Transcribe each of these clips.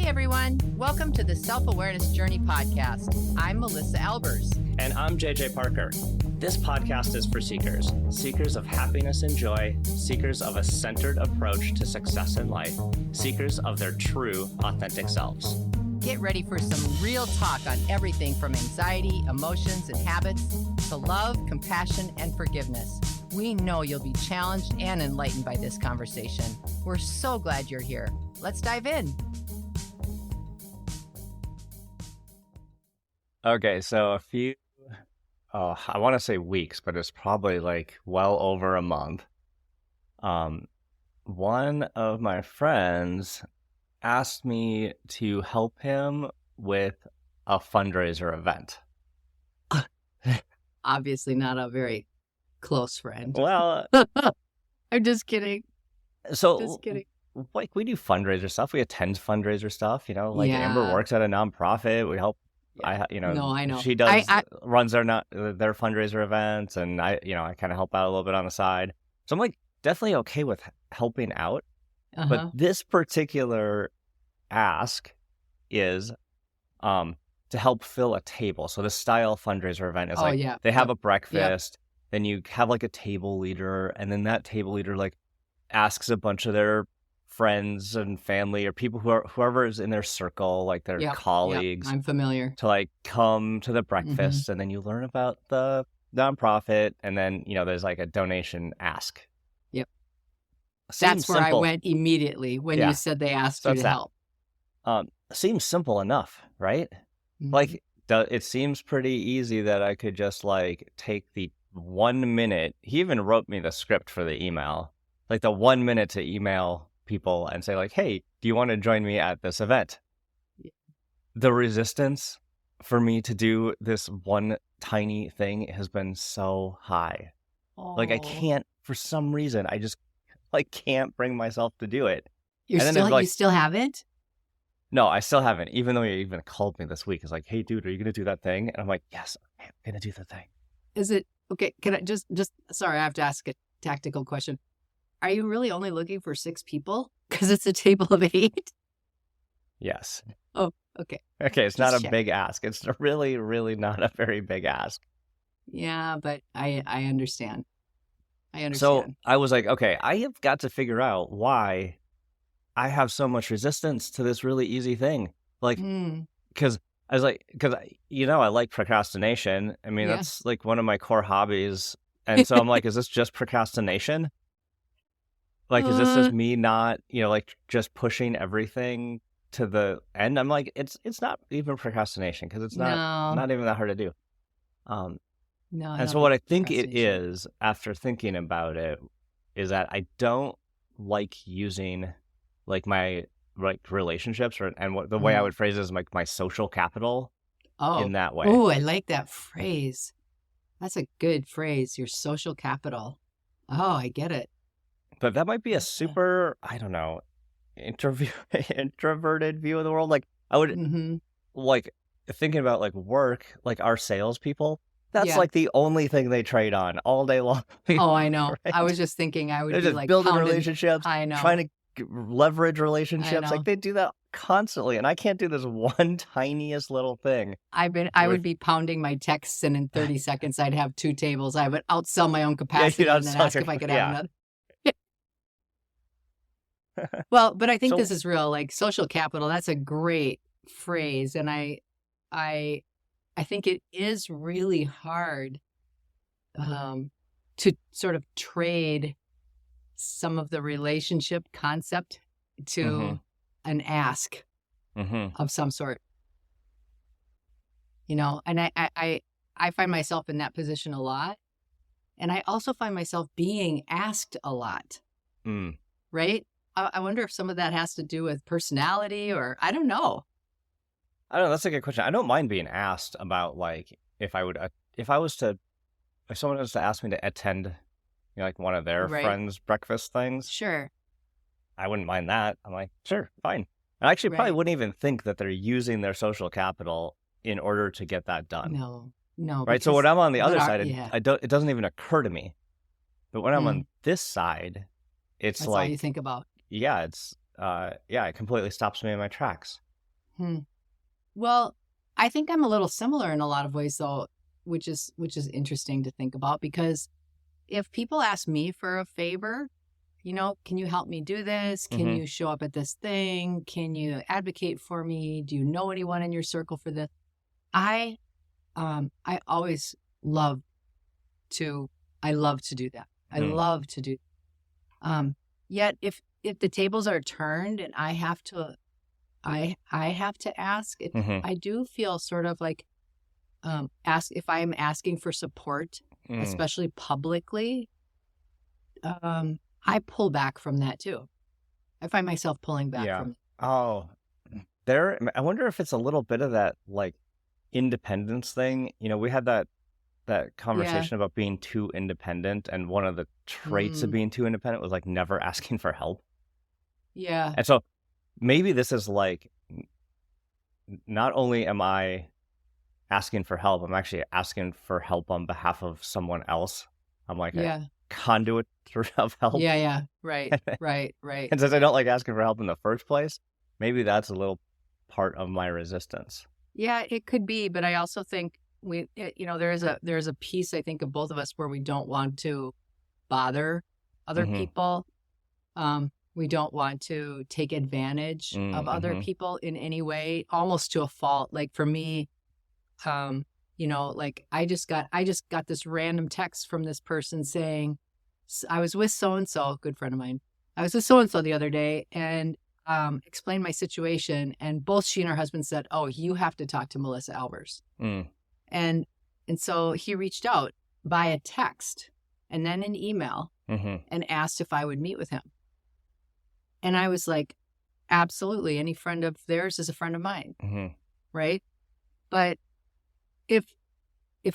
everyone. Welcome to the Self-Awareness Journey podcast. I'm Melissa Albers. And I'm JJ Parker. This podcast is for seekers, seekers of happiness and joy, seekers of a centered approach to success in life, seekers of their true, authentic selves. Get ready for some real talk on everything from anxiety, emotions, and habits to love, compassion, and forgiveness. We know you'll be challenged and enlightened by this conversation. We're so glad you're here. Let's dive in. Okay, so I want to say weeks, but it's probably like well over a month. One of my friends asked me to help him with a fundraiser event. Obviously not a very close friend. Well, I'm just kidding. So Just kidding. like we do fundraiser stuff. We attend fundraiser stuff, like Yeah. Amber works at a nonprofit. We help. Yeah. No, I know. She does runs their fundraiser events, and I kind of help out a little bit on the side. So I'm like definitely okay with helping out. But this particular ask is to help fill a table. So the style fundraiser event is they have a breakfast, then you have like a table leader, and then that table leader like asks a bunch of their friends and family or people whoever is in their circle, like their colleagues. I'm familiar. To like come to the breakfast, and then you learn about the nonprofit, and then there's like a donation ask. Yep. Seems That's where simple. I went immediately when you said they asked So you it's to that. help. Seems simple enough, right? Mhm. Like it seems pretty easy that I could just like take the 1 minute. He even wrote me the script for the email, like the 1 minute to email people and say like, hey, do you want to join me at this event? Yeah. The resistance for me to do this one tiny thing has been so high. Like I can't, for some reason, I just like can't bring myself to do it. You still haven't? No, I still haven't, even though he even called me this week. It's like, hey, dude, are you going to do that thing? And I'm like, yes, I'm going to do the thing. Is it okay? Can I just sorry, I have to ask a tactical question. Are you really only looking for 6 people? Because it's a table of 8? Yes. Oh, okay. Okay, it's Just not a check. big ask. It's really, really not a very big ask. Yeah, but I understand. So I was like, okay, I have got to figure out why I have so much resistance to this really easy thing. Like, because I like procrastination. I mean, that's like one of my core hobbies. And so I'm like, is this just procrastination? Like, is this just me not, like just pushing everything to the end? I'm like, it's not even procrastination because it's not even that hard to do. No. And so what I think it is, after thinking about it, is that I don't like using like my relationships the way I would phrase it is like my social capital in that way. Oh, I like that phrase. That's a good phrase. Your social capital. Oh, I get it. But that might be a super, I don't know, introverted view of the world. Like I would like thinking about like work, like our salespeople. That's like the only thing they trade on all day long. Oh, I know. Right? I was just thinking I would They're be just like building pounding. relationships, I know. trying to leverage relationships. know. Like they do that constantly, and I can't do this one tiniest little thing. I would be pounding my texts, and in 30 seconds I'd have 2 tables. I would outsell my own capacity and then ask if I could have another. Well, but I think this is real, like social capital. That's a great phrase, and I think it is really hard to sort of trade some of the relationship concept to an ask of some sort. And I find myself in that position a lot, and I also find myself being asked a lot. Right? I wonder if some of that has to do with personality, or I don't know. I don't know. That's a good question. I don't mind being asked about like if someone was to ask me to attend, like one of their friends' breakfast things. Sure. I wouldn't mind that. I'm like, sure, fine. And I actually probably wouldn't even think that they're using their social capital in order to get that done. No. Right. So when I'm on the other side, it doesn't even occur to me. But when I'm on this side, it's That's like all you think about. Yeah, it completely stops me in my tracks. Well, I think I'm a little similar in a lot of ways, though, which is interesting to think about, because if people ask me for a favor, can you help me do this? Can you show up at this thing? Can you advocate for me? Do you know anyone in your circle for this? I always love to do that. I love to do. Yet if the tables are turned and I have to ask it, I do feel sort of like, if I'm asking for support, especially publicly, I pull back from that too. I find myself pulling back from it. Oh, I wonder if it's a little bit of that like independence thing. We had that conversation about being too independent, and one of the traits of being too independent was like never asking for help. Yeah. And so maybe this is like, not only am I asking for help, I'm actually asking for help on behalf of someone else. I'm like a conduit of help. Yeah. Right. And since I don't like asking for help in the first place, maybe that's a little part of my resistance. Yeah, it could be, but I also think there's a piece, I think, of both of us where we don't want to bother other people. We don't want to take advantage of other people in any way, almost to a fault. Like for me, like I just got this random text from this person saying, I was with so-and-so, a good friend of mine. I was with so-and-so the other day and explained my situation. And both she and her husband said, oh, you have to talk to Melissa Albers. And so he reached out via text and then an email and asked if I would meet with him. And I was like, absolutely. Any friend of theirs is a friend of mine. Right. But if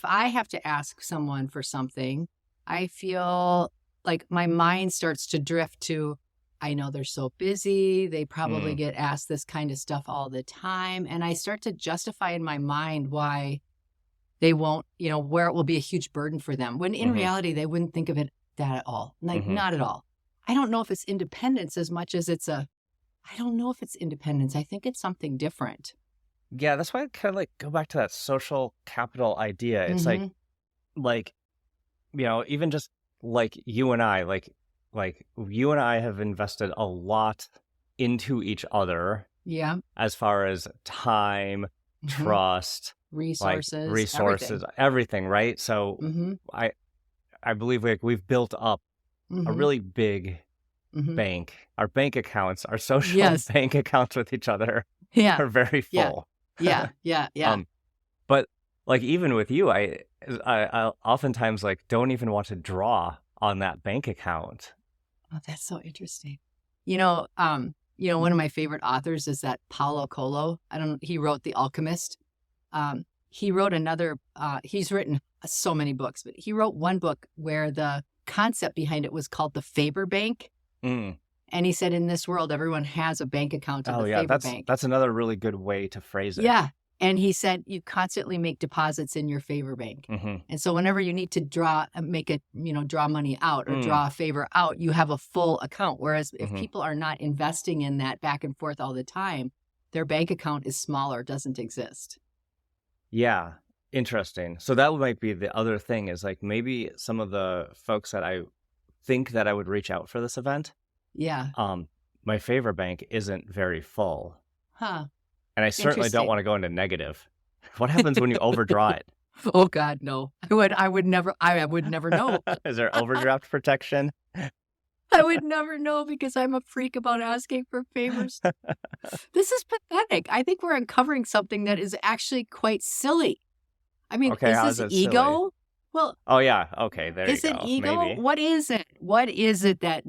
I have to ask someone for something, I feel like my mind starts to drift to, I know they're so busy. They probably get asked this kind of stuff all the time. And I start to justify in my mind why they won't, where it will be a huge burden for them. When in reality, they wouldn't think of it that at all. Like, not at all. I don't know if it's independence as much as I don't know if it's independence. I think it's something different. Yeah, that's why I kind of like go back to that social capital idea. It's like, even just like you and I, like you and I have invested a lot into each other. Yeah. As far as time, trust, resources, everything, right? So I believe we've built up a really big bank. Our bank accounts, our social bank accounts with each other are very full. Yeah. But like even with you, I oftentimes like don't even want to draw on that bank account. Oh, that's so interesting. One of my favorite authors is that Paulo Coelho. He wrote The Alchemist. He wrote another, he's written so many books, but he wrote one book where the concept behind it was called the favor bank. And he said, in this world, everyone has a bank account in the favor bank. That's another really good way to phrase it. Yeah. And he said, you constantly make deposits in your favor bank. And so whenever you need to draw money out or draw a favor out, you have a full account. Whereas if people are not investing in that back and forth all the time, their bank account is smaller, doesn't exist. Yeah. Interesting. So that might be the other thing is like maybe some of the folks that I think that I would reach out for this event. Yeah. My favor bank isn't very full. Huh. And I certainly don't want to go into negative. What happens when you overdraw it? Oh God, no. I would never know. Is there overdraft protection? I would never know because I'm a freak about asking for favors. This is pathetic. I think we're uncovering something that is actually quite silly. I mean, okay, is this ego? Silly? Well, oh yeah. Okay, there you go. Is it ego? Maybe. What is it? What is it that,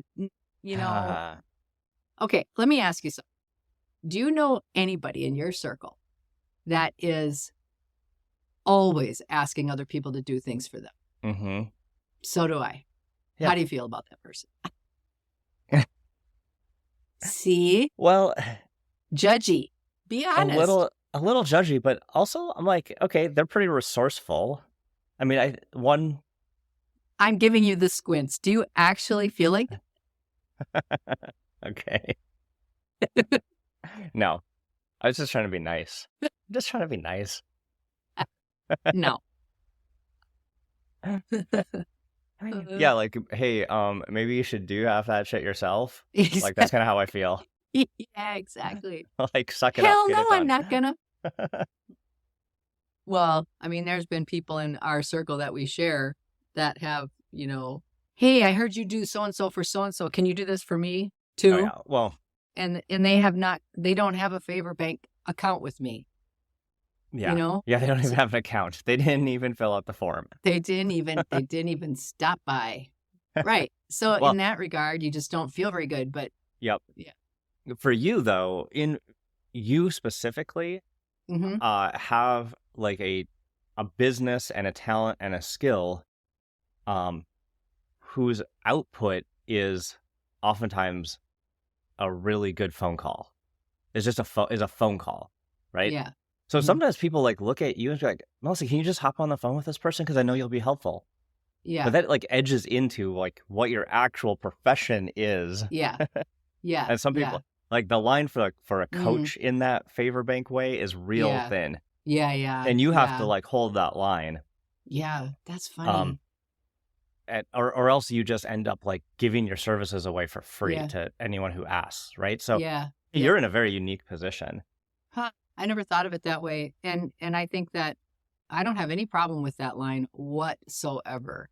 Okay, let me ask you something. Do you know anybody in your circle that is always asking other people to do things for them? So do I. Yeah. How do you feel about that person? See? Well, judgy. Be honest. A little judgy, but also I'm like, okay, they're pretty resourceful. I mean, I'm giving you the squints. Do you actually feel like that? Okay. No. I was just trying to be nice. Just trying to be nice. No. Yeah, like, hey, maybe you should do half that shit yourself. Like, that's kind of how I feel. Yeah, exactly. Like, suck it up. Hell Get no, it done. I'm not gonna. Well, I mean, there's been people in our circle that we share that have, hey, I heard you do so-and-so for so-and-so. Can you do this for me too? Oh, yeah. Well, And they don't have a favor bank account with me. yeah. Yeah, they don't even have an account. They didn't even fill out the form. They didn't even stop by. Right. So Well, in that regard, you just don't feel very good. But yep. yeah. For you though, in you specifically, have like a business and a talent and a skill, whose output is oftentimes a really good phone call. It's just a phone call, right? Yeah. So sometimes people like look at you and be like, Melissa, can you just hop on the phone with this person? Because I know you'll be helpful. Yeah. But that like edges into like what your actual profession is. Yeah. Yeah. And some people like the line for a coach in that favor bank way is real thin. Yeah. Yeah. And you have to like hold that line. Yeah. That's funny. Or else you just end up like giving your services away for free to anyone who asks, right? So you're in a very unique position. Huh. I never thought of it that way. And I think that I don't have any problem with that line whatsoever.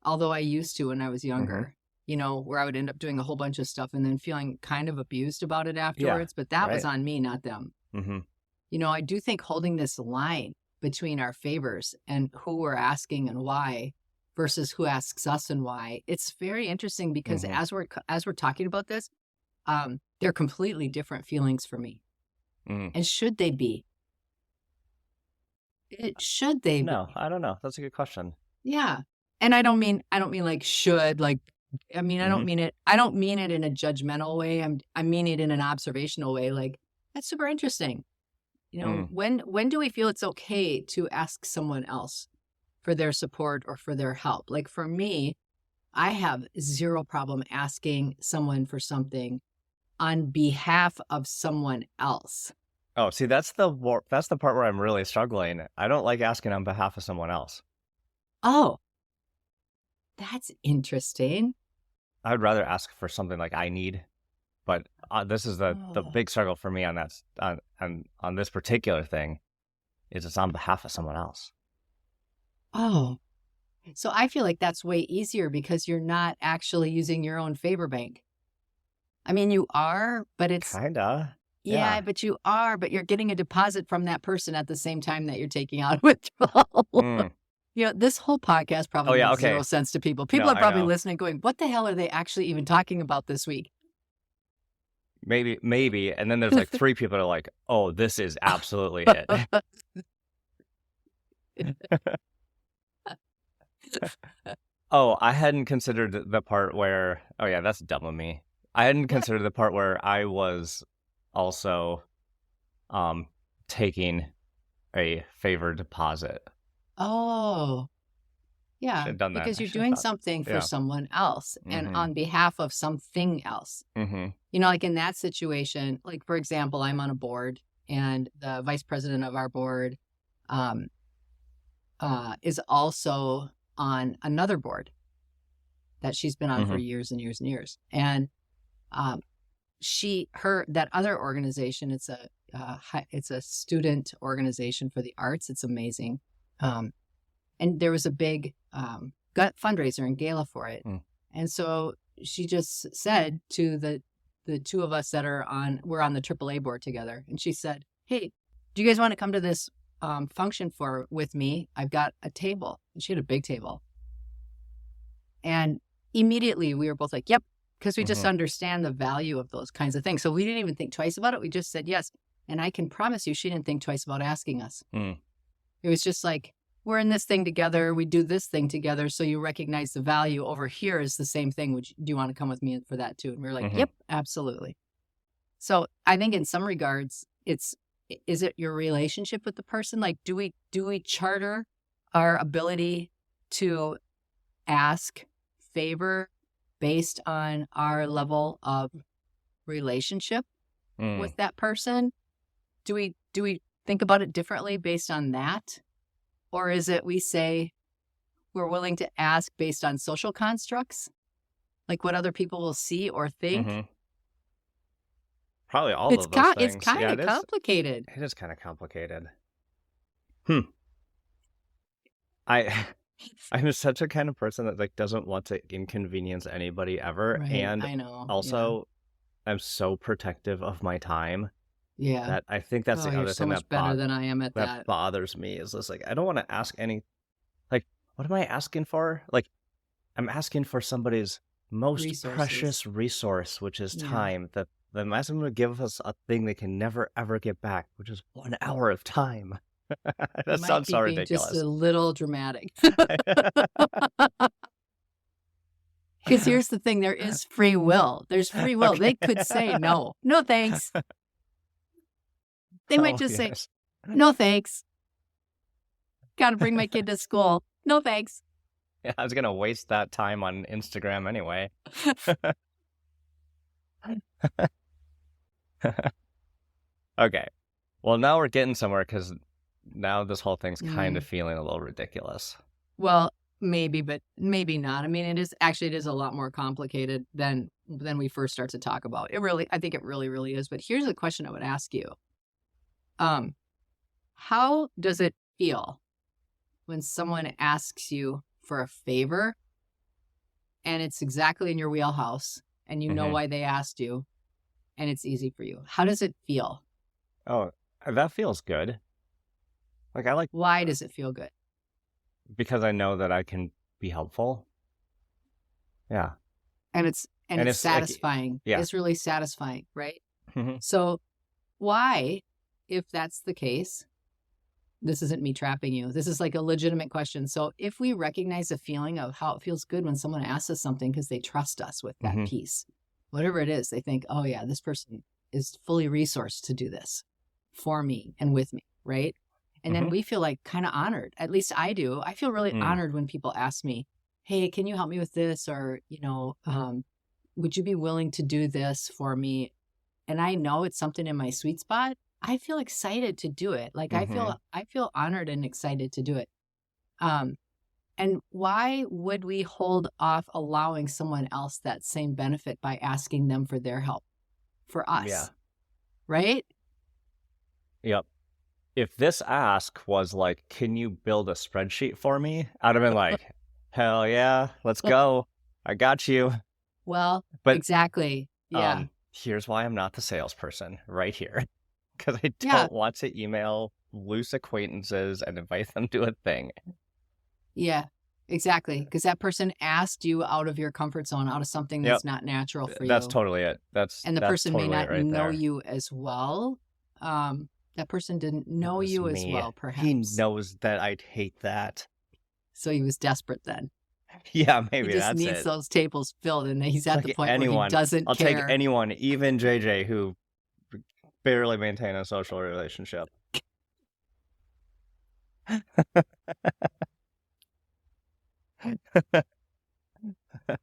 Although I used to when I was younger, where I would end up doing a whole bunch of stuff and then feeling kind of abused about it afterwards. But that was on me, not them. I do think holding this line between our favors and who we're asking and why versus who asks us and why, it's very interesting because as we're talking about this, they're completely different feelings for me. And should they be? Should they be? No, I don't know. That's a good question. Yeah. And I don't mean like should, like, I mean, I don't mean it in a judgmental way. I mean it in an observational way. Like, that's super interesting. When do we feel it's okay to ask someone else for their support or for their help? Like for me, I have zero problem asking someone for something on behalf of someone else. Oh, see, that's the part where I'm really struggling. I don't like asking on behalf of someone else. Oh, that's interesting. I would rather ask for something like I need, but this is the big struggle for me on that on this particular thing, is it's on behalf of someone else. Oh, so I feel like that's way easier because you're not actually using your own favor bank. I mean, you are, but it's kinda. Yeah, but you are, but you're getting a deposit from that person at the same time that you're taking out withdrawal. This whole podcast probably makes zero sense to people. People are probably listening going, what the hell are they actually even talking about this week? Maybe. And then there's like 3 people that are like, oh, this is absolutely it. Oh, I hadn't considered the part where, oh yeah, that's dumb of me. I hadn't considered the part where I was also taking a favor deposit. Oh, yeah. Should've done that. Because you're doing something for someone else and on behalf of something else. Like in that situation, like for example, I'm on a board and the vice president of our board is also on another board that she's been on for years and years and years. And that other organization, it's a student organization for the arts. It's amazing. And there was a big fundraiser in Gala for it. And so she just said to the 2 of us that we're on the AAA board together. And she said, hey, do you guys want to come to this function with me? I've got a table. And she had a big table. And immediately we were both like, yep, because we just understand the value of those kinds of things. So we didn't even think twice about it. We just said yes. And I can promise you, she didn't think twice about asking us. It was just like, we're in this thing together. We do this thing together. So you recognize the value over here is the same thing. Do you want to come with me for that too? And we were like, yep, absolutely. So I think in some regards, is it your relationship with the person? Like, do we charter our ability to ask favor based on our level of relationship with that person? do we think about it differently based on that? Or is it we say we're willing to ask based on social constructs? Like what other people will see or think? Mm-hmm. Probably all of those things. It's kind of complicated. It is kind of complicated. I'm such a kind of person that like doesn't want to inconvenience anybody ever. Right, And I know. also I'm so protective of my time. Yeah. That I think that's the you're other so thing much better than I am at that bothers me is this like I don't want to ask any like what am I asking for? Like I'm asking for somebody's most precious resource, which is time. That I'm asking them to give us a thing they can never ever get back, which is 1 hour of time. That sounds so ridiculous. Just a little dramatic. Because here's the thing, there is free will. There's free will. Okay. They could say no. No, thanks. They might just say, no, thanks. Got to bring my kid to school. No, thanks. Yeah, I was going to waste that time on Instagram anyway. Okay. Well, now we're getting somewhere because now this whole thing's kind of feeling a little ridiculous. Well, maybe, but maybe not. I mean, it is a lot more complicated than we first start to talk about. I think it really is. But here's a question I would ask you. How does it feel when someone asks you for a favor and it's exactly in your wheelhouse and you know why they asked you and it's easy for you? How does it feel? Oh, that feels good. Why does it feel good? Because I know that I can be helpful. Yeah. And it's satisfying. Like, It's really satisfying, right? So why, if that's the case, this isn't me trapping you. This is like a legitimate question. So if we recognize a feeling of how it feels good when someone asks us something because they trust us with that piece, whatever it is, they think, oh yeah, this person is fully resourced to do this for me and with me, right? And then we feel like kind of honored. At least I do. I feel really honored when people ask me, hey, can you help me with this? Or, would you be willing to do this for me? And I know it's something in my sweet spot. I feel excited to do it. Like I feel honored and excited to do it. And why would we hold off allowing someone else that same benefit by asking them for their help for us? Yeah. Right? Yep. If this ask was like, can you build a spreadsheet for me? I'd have been like, hell yeah, let's go. I got you. Well, but exactly. Yeah. Here's why I'm not the salesperson right here. Because I don't want to email loose acquaintances and invite them to a thing. Yeah, exactly. Because that person asked you out of your comfort zone, out of something that's not natural for you. That's totally it. And the person may not know you as well. That person didn't know you as well, perhaps. He knows that I'd hate that. So he was desperate then. Yeah, maybe that's it. He just needs those tables filled, and he's at the point where he doesn't care. I'll take anyone, even JJ, who barely maintain a social relationship.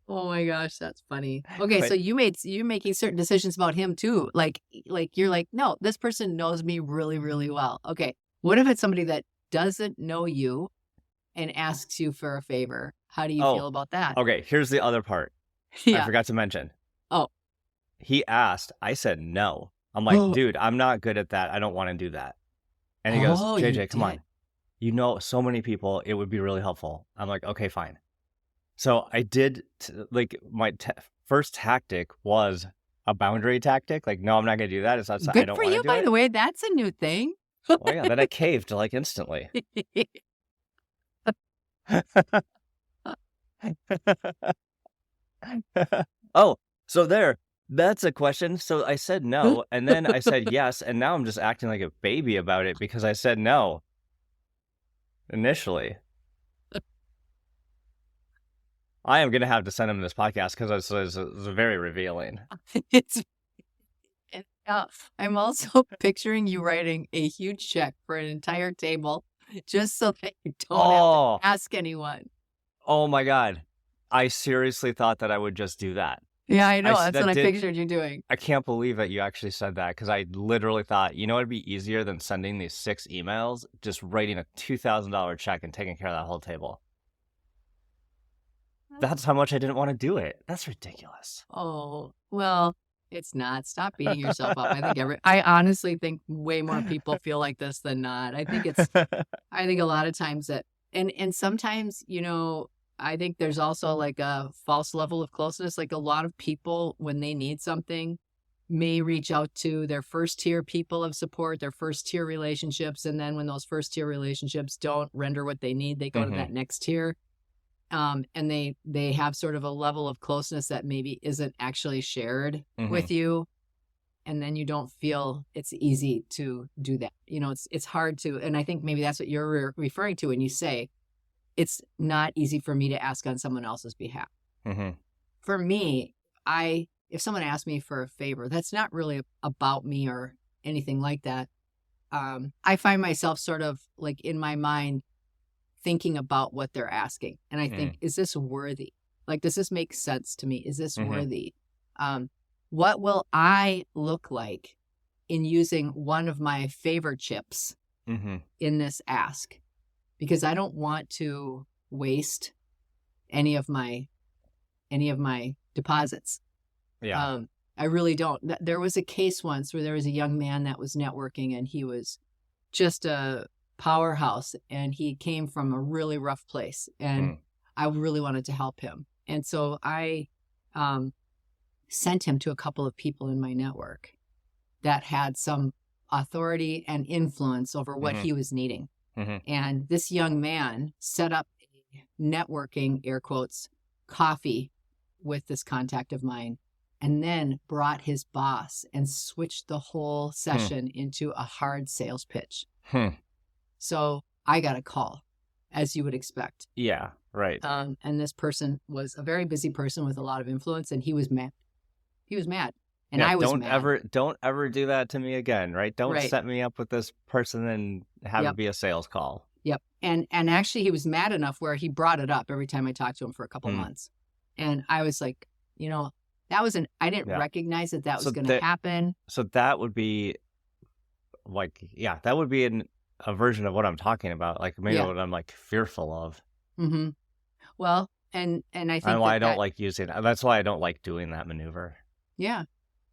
Oh my gosh, that's funny. Okay, so you're making certain decisions about him too. Like you're like, no, this person knows me really, really well. Okay, what if it's somebody that doesn't know you and asks you for a favor? How do you feel about that? Okay, here's the other part. I forgot to mention. Oh. He asked, I said no. I'm like, dude, I'm not good at that. I don't want to do that. And he goes, JJ, come on. You know so many people. It would be really helpful. I'm like, okay, fine. So I did, my first tactic was a boundary tactic. Like, no, I'm not going to do that. It's not. Good for you, by the way. That's a new thing. Oh, yeah. Then I caved, instantly. Oh, so that's a question. So I said no, and then I said yes, and now I'm just acting like a baby about it because I said no initially. I am going to have to send him this podcast because it's very revealing. I'm also picturing you writing a huge check for an entire table just so that you don't have to ask anyone. Oh my God. I seriously thought that I would just do that. Yeah, I know. That's what I pictured you doing. I can't believe that you actually said that, because I literally thought, it'd be easier than sending these 6 emails, just writing a $2,000 check and taking care of that whole table. That's how much I didn't want to do it. That's ridiculous. Oh, well, it's not. Stop beating yourself up. I honestly think way more people feel like this than not. I think a lot of times that, and sometimes, I think there's also like a false level of closeness. Like a lot of people, when they need something, may reach out to their first tier people of support, their first tier relationships. And then when those first tier relationships don't render what they need, they go to that next tier. And they have sort of a level of closeness that maybe isn't actually shared with you. And then you don't feel it's easy to do that. It's hard to, and I think maybe that's what you're referring to when you say, it's not easy for me to ask on someone else's behalf. For me, if someone asks me for a favor, that's not really about me or anything like that. I find myself sort of like in my mind thinking about what they're asking. And I think, is this worthy? Like, does this make sense to me? Is this worthy? What will I look like in using one of my favor chips in this ask? Because I don't want to waste any of my deposits. Yeah. I really don't. There was a case once where there was a young man that was networking, and he was just a powerhouse, and he came from a really rough place, and I really wanted to help him. And so I sent him to a couple of people in my network that had some authority and influence over what he was needing. And this young man set up a networking, air quotes, coffee with this contact of mine, and then brought his boss and switched the whole session into a hard sales pitch. So I got a call, as you would expect. Yeah, right. And this person was a very busy person with a lot of influence, and he was mad. And I was mad. Don't ever do that to me again, right? Don't set me up with this person and have it be a sales call. Yep. And actually he was mad enough where he brought it up every time I talked to him for a couple months. And I was like, I didn't recognize that was going to happen. So that would be like, that would be a version of what I'm talking about. Like maybe what I'm like fearful of. Well, and I think I don't like using, that's why I don't like doing that maneuver. Yeah.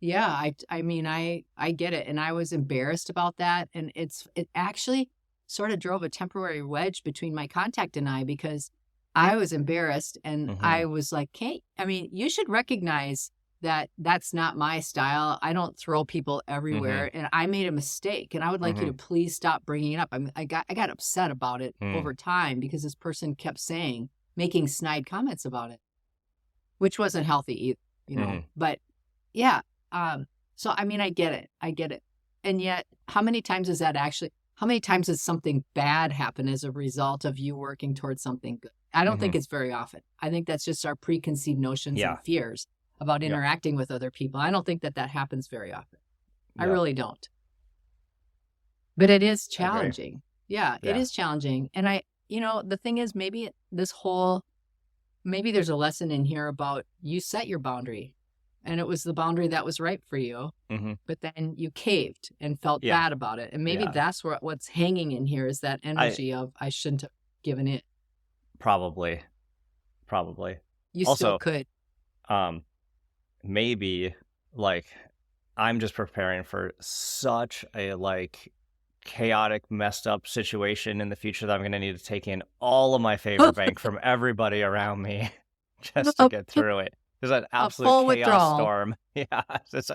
Yeah. I mean, I get it. And I was embarrassed about that. And it actually sort of drove a temporary wedge between my contact and I, because I was embarrassed, and I was like, hey, I mean, you should recognize that that's not my style. I don't throw people everywhere, and I made a mistake, and I would like you to please stop bringing it up. I got upset about it over time, because this person kept making snide comments about it, which wasn't healthy either, but yeah. So, I mean, I get it. And yet, how many times has something bad happen as a result of you working towards something good? I don't think it's very often. I think that's just our preconceived notions and fears about interacting with other people. I don't think that happens very often. I really don't. But it is challenging. Yeah, it is challenging. And the thing is, maybe there's a lesson in here about you set your boundary, and it was the boundary that was right for you, but then you caved and felt bad about it. And maybe that's what's hanging in here, is that energy of I shouldn't have given it. Probably. You also, still could. Maybe like I'm just preparing for such a like chaotic, messed up situation in the future that I'm going to need to take in all of my favor bank from everybody around me just to get through it. There's an absolute chaos withdrawal. Storm. Yeah. Just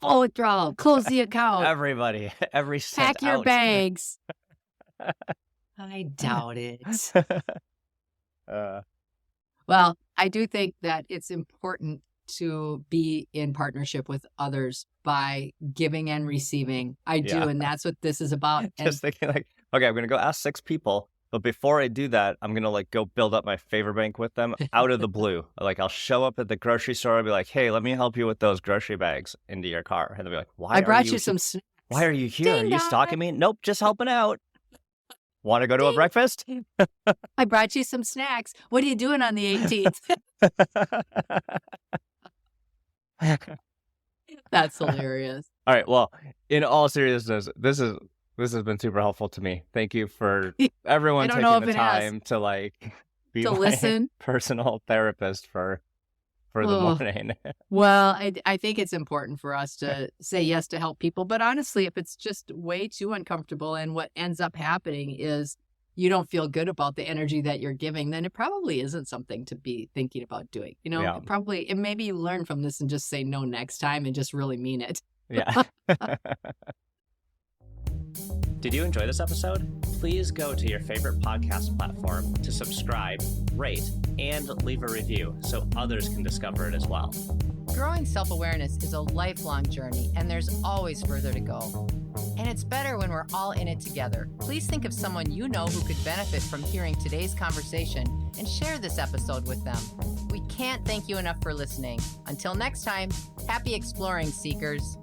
full withdrawal. Close the account. Everybody. Every cent Pack your out. bags. I doubt it. Well, I do think that it's important to be in partnership with others by giving and receiving. I do, and that's what this is about. Just thinking like, okay, I'm going to go ask 6 people, but before I do that, I'm going to like go build up my favor bank with them out of the blue. Like I'll show up at the grocery store and be like, hey, let me help you with those grocery bags into your car. And they'll be like, I brought you some snacks. Why are you here? Are you stalking me? Nope, just helping out. Want to go to a breakfast? I brought you some snacks. What are you doing on the 18th? That's hilarious. All right. Well, in all seriousness, this has been super helpful to me. Thank you for everyone taking the time to like be to my listen. personal therapist for the morning. Well, I think it's important for us to say yes to help people. But honestly, if it's just way too uncomfortable and what ends up happening is you don't feel good about the energy that you're giving, then it probably isn't something to be thinking about doing. You know, Yeah. maybe you learn from this and just say no next time and just really mean it. Yeah. Did you enjoy this episode? Please go to your favorite podcast platform to subscribe, rate, and leave a review so others can discover it as well. Growing self-awareness is a lifelong journey, and there's always further to go. And it's better when we're all in it together. Please think of someone you know who could benefit from hearing today's conversation and share this episode with them. We can't thank you enough for listening. Until next time, happy exploring, seekers.